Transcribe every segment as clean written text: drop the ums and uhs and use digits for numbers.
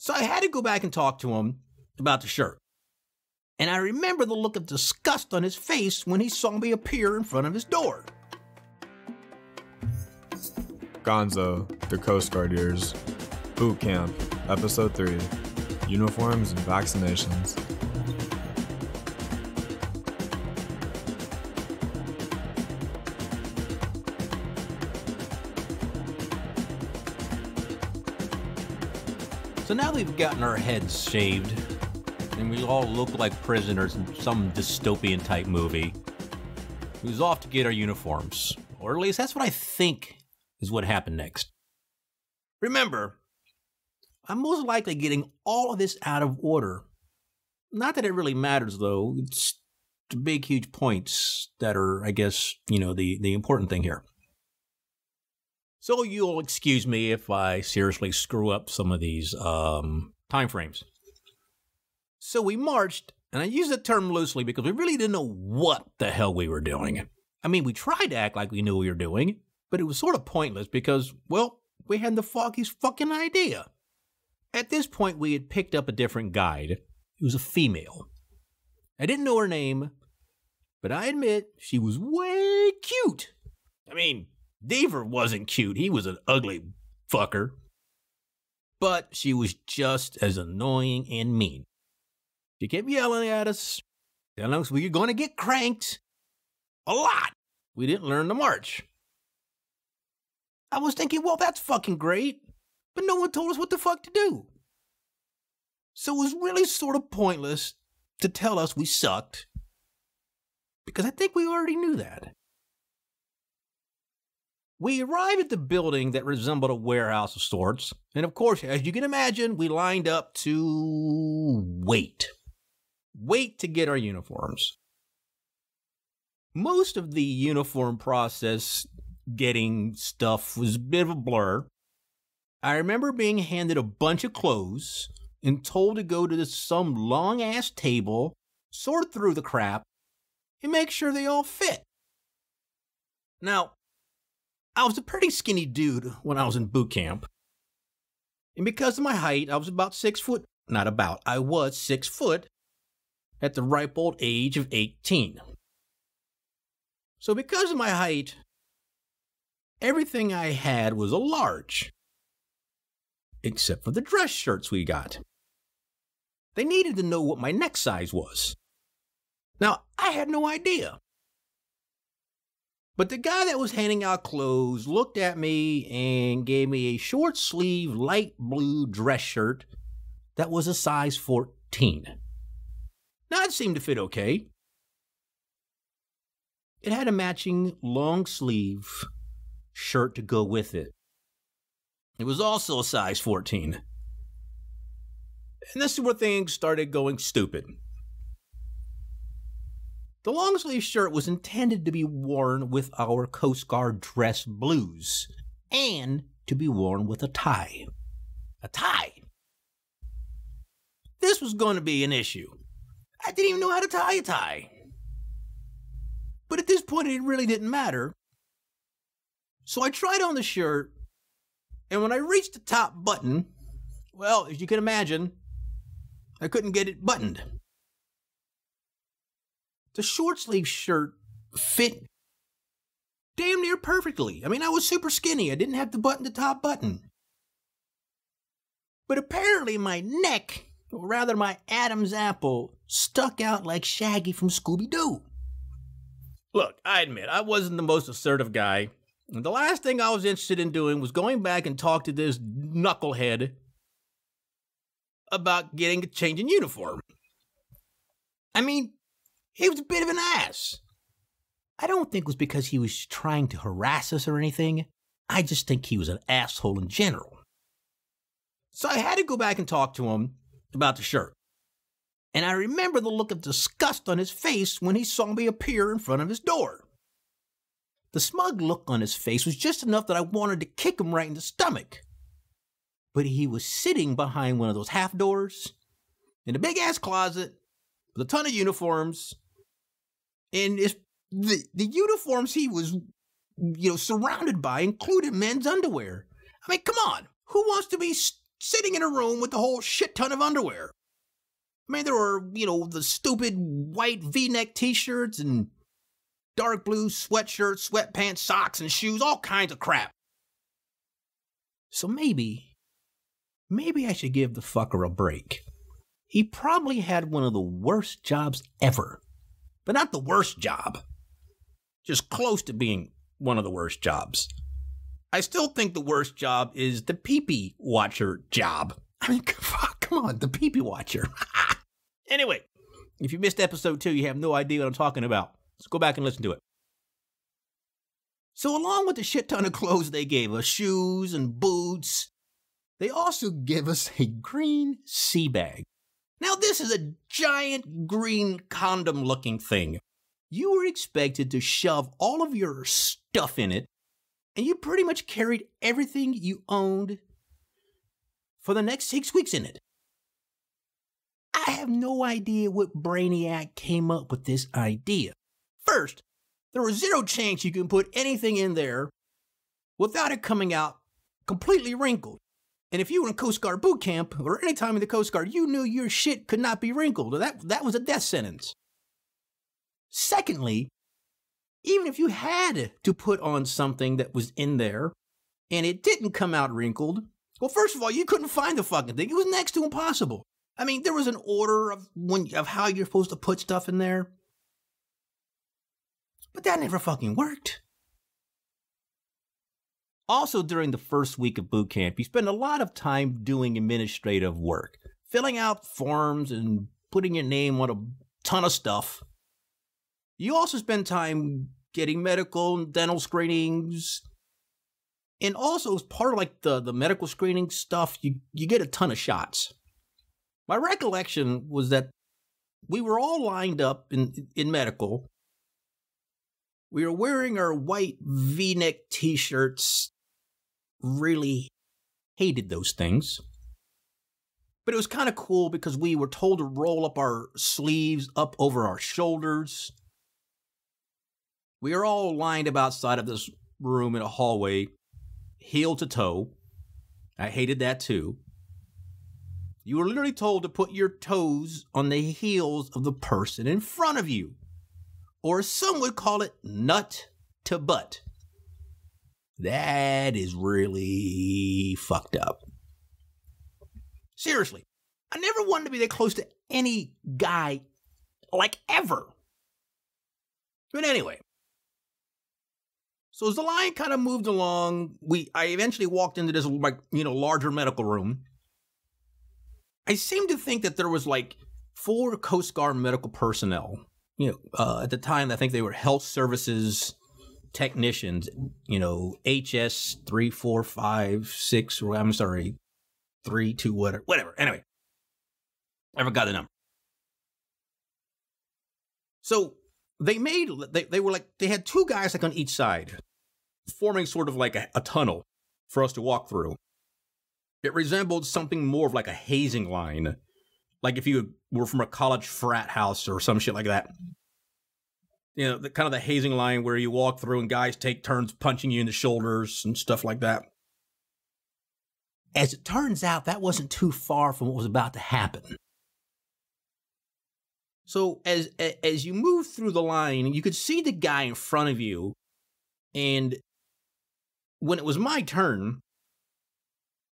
So I had to go back and talk to him about the shirt. And I remember the look of disgust on his face when he saw me appear in front of his door. Gonzo, the Coast Guard Years, Boot Camp, Episode 3, Uniforms and Vaccinations. So now we've gotten our heads shaved, and we all look like prisoners in some dystopian type movie. We was off to get our uniforms, or at least that's what I think is what happened next. Remember, I'm most likely getting all of this out of order. Not that it really matters, though. It's the big, huge points that are, I guess, the important thing here. So you'll excuse me if I seriously screw up some of these time frames. So we marched, and I use the term loosely because we really didn't know what the hell we were doing. I mean, we tried to act like we knew what we were doing, but it was sort of pointless because, well, we had the foggiest fucking idea. At this point, we had picked up a different guide. It was a female. I didn't know her name, but I admit she was way cute. I mean, Deaver wasn't cute. He was an ugly fucker. But she was just as annoying and mean. She kept yelling at us, telling us we were going to get cranked. A lot. We didn't learn to march. I was thinking, well, that's fucking great, but no one told us what the fuck to do. So it was really sort of pointless to tell us we sucked, because I think we already knew that. We arrived at the building that resembled a warehouse of sorts, and of course, as you can imagine, we lined up to wait. Wait to get our uniforms. Most of the uniform process, getting stuff, was a bit of a blur. I remember being handed a bunch of clothes and told to go to some long-ass table, sort through the crap, and make sure they all fit. Now, I was a pretty skinny dude when I was in boot camp. And because of my height, I was about 6 foot. Not about, I was 6 foot at the ripe old age of 18. So because of my height, everything I had was a large. Except for the dress shirts we got. They needed to know what my neck size was. Now, I had no idea. But the guy that was handing out clothes looked at me and gave me a short sleeve light blue dress shirt that was a size 14. Now, it seemed to fit okay. It had a matching long sleeve shirt to go with it. It was also a size 14. And this is where things started going stupid. The long sleeve shirt was intended to be worn with our Coast Guard dress blues and to be worn with a tie. A tie. This was going to be an issue. I didn't even know how to tie a tie. But at this point, it really didn't matter. So I tried on the shirt, and when I reached the top button, well, as you can imagine, I couldn't get it buttoned. The short sleeve shirt fit damn near perfectly. I mean, I was super skinny. I didn't have to button the top button. But apparently my neck, or rather my Adam's apple, stuck out like Shaggy from Scooby-Doo. Look, I admit, I wasn't the most assertive guy. And the last thing I was interested in doing was going back and talk to this knucklehead about getting a change in uniform. I mean, he was a bit of an ass. I don't think it was because he was trying to harass us or anything. I just think he was an asshole in general. So I had to go back and talk to him about the shirt. And I remember the look of disgust on his face when he saw me appear in front of his door. The smug look on his face was just enough that I wanted to kick him right in the stomach. But he was sitting behind one of those half doors in a big-ass closet with a ton of uniforms. And the uniforms he was, surrounded by included men's underwear. I mean, come on. Who wants to be sitting in a room with a whole shit ton of underwear. I mean, there were, the stupid white V-neck t-shirts and dark blue sweatshirts, sweatpants, socks, and shoes, all kinds of crap. So maybe I should give the fucker a break. He probably had one of the worst jobs ever. But not the worst job. Just close to being one of the worst jobs. I still think the worst job is the pee-pee watcher job. I mean, come on, the pee-pee watcher. Anyway, if you missed episode 2, you have no idea what I'm talking about. Let's go back and listen to it. So along with the shit ton of clothes they gave us, shoes and boots, they also give us a green sea bag. Now this is a giant green condom-looking thing. You were expected to shove all of your stuff in it, and you pretty much carried everything you owned for the next 6 weeks in it. I have no idea what brainiac came up with this idea. First, there was zero chance you can put anything in there without it coming out completely wrinkled. And if you were in Coast Guard boot camp or any time in the Coast Guard, you knew your shit could not be wrinkled. That was a death sentence. Secondly, even if you had to put on something that was in there and it didn't come out wrinkled, well, first of all, you couldn't find the fucking thing. It was next to impossible. I mean, there was an order of how you're supposed to put stuff in there. But that never fucking worked. Also, during the first week of boot camp, you spend a lot of time doing administrative work, filling out forms and putting your name on a ton of stuff. You also spend time getting medical and dental screenings. And also, as part of like the medical screening stuff, you get a ton of shots. My recollection was that we were all lined up in medical. We were wearing our white V-neck t-shirts. Really hated those things. But it was kind of cool because we were told to roll up our sleeves up over our shoulders. We were all lined up outside of this room in a hallway, heel to toe. I hated that too. You were literally told to put your toes on the heels of the person in front of you. Or some would call it nut to butt. That is really fucked up. Seriously, I never wanted to be that close to any guy, like ever. But anyway, so as the line kind of moved along, I eventually walked into this larger medical room. I seem to think that there was like 4 Coast Guard medical personnel. At the time, I think they were health services technicians, HS 3, 4, 5, 6, or I'm sorry, 3, 2, whatever. Anyway, I forgot the number. So they had 2 guys like on each side, forming sort of like a tunnel for us to walk through. It resembled something more of like a hazing line, like if you were from a college frat house or some shit like that. The kind of the hazing line where you walk through and guys take turns punching you in the shoulders and stuff like that. As it turns out, that wasn't too far from what was about to happen. So as you move through the line, you could see the guy in front of you. And when it was my turn,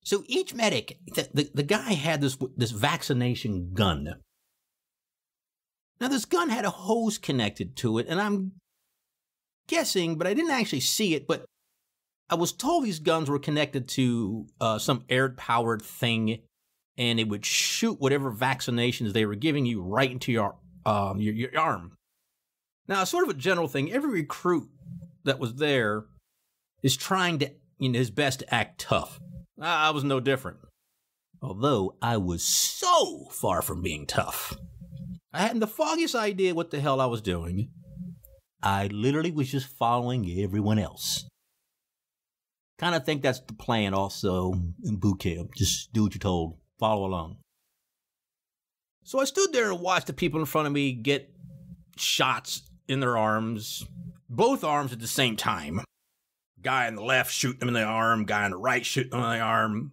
so each medic, the guy had this vaccination gun. Now, this gun had a hose connected to it, and I'm guessing, but I didn't actually see it, but I was told these guns were connected to some air-powered thing, and it would shoot whatever vaccinations they were giving you right into your arm. Now, it's sort of a general thing. Every recruit that was there is trying to, his best to act tough. I was no different. Although I was so far from being tough. I hadn't the foggiest idea what the hell I was doing. I literally was just following everyone else. Kind of think that's the plan also in boot camp. Just do what you're told. Follow along. So I stood there and watched the people in front of me get shots in their arms. Both arms at the same time. Guy on the left shooting them in the arm. Guy on the right shooting them in the arm.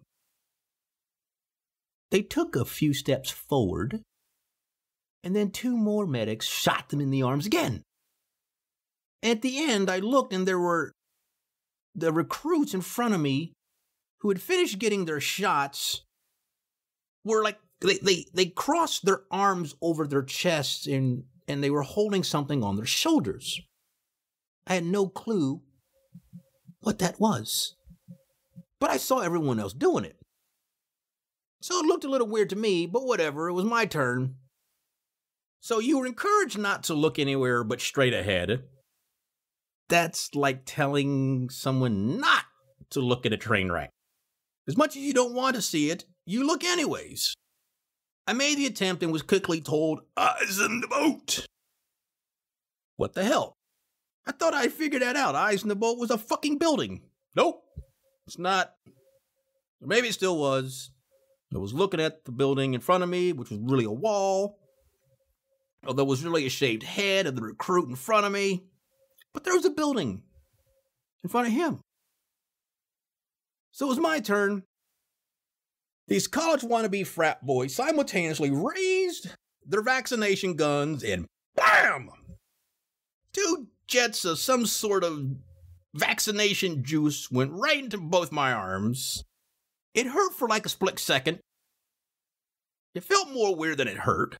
They took a few steps forward, and then 2 more medics shot them in the arms again. At the end, I looked, and there were the recruits in front of me who had finished getting their shots were like, they crossed their arms over their chests, and they were holding something on their shoulders. I had no clue what that was, but I saw everyone else doing it. So it looked a little weird to me, but whatever, it was my turn. So you were encouraged not to look anywhere but straight ahead. That's like telling someone not to look at a train wreck. As much as you don't want to see it, you look anyways. I made the attempt and was quickly told, "Eyes in the boat." What the hell? I thought I figured that out. Eyes in the boat was a fucking building. Nope, it's not. Maybe it still was. I was looking at the building in front of me, which was really a wall. There was really a shaved head of the recruit in front of me. But there was a building in front of him. So it was my turn. These college wannabe frat boys simultaneously raised their vaccination guns and BAM! 2 jets of some sort of vaccination juice went right into both my arms. It hurt for like a split second. It felt more weird than it hurt.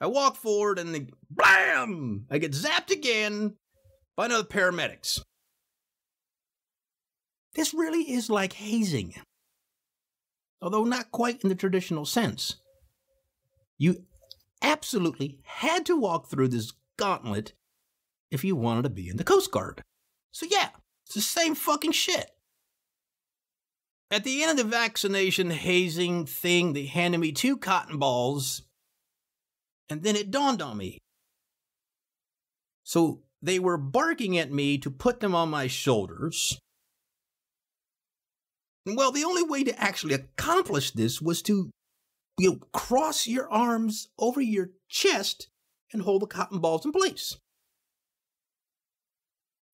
I walk forward and then, blam! I get zapped again by another paramedics. This really is like hazing, although not quite in the traditional sense. You absolutely had to walk through this gauntlet if you wanted to be in the Coast Guard. So yeah, it's the same fucking shit. At the end of the vaccination hazing thing, they handed me 2 cotton balls, and then it dawned on me. So they were barking at me to put them on my shoulders. Well, the only way to actually accomplish this was to, cross your arms over your chest and hold the cotton balls in place.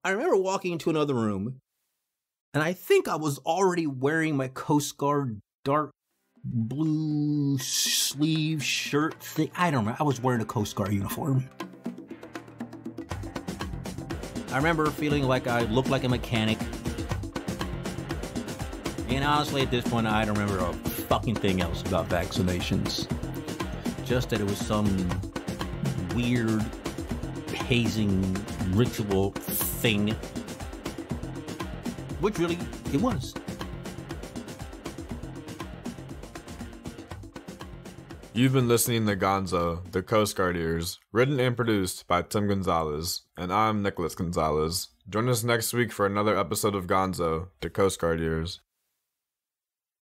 I remember walking into another room, and I think I was already wearing my Coast Guard dark blue sleeve shirt thing. I don't remember. I was wearing a Coast Guard uniform. I remember feeling like I looked like a mechanic. And honestly, at this point, I don't remember a fucking thing else about vaccinations. Just that it was some weird hazing ritual thing. Which really, it was. You've been listening to Gonzo, the Coast Guard Ears, written and produced by Tim Gonzalez, and I'm Nicholas Gonzalez. Join us next week for another episode of Gonzo, the Coast Guard Ears.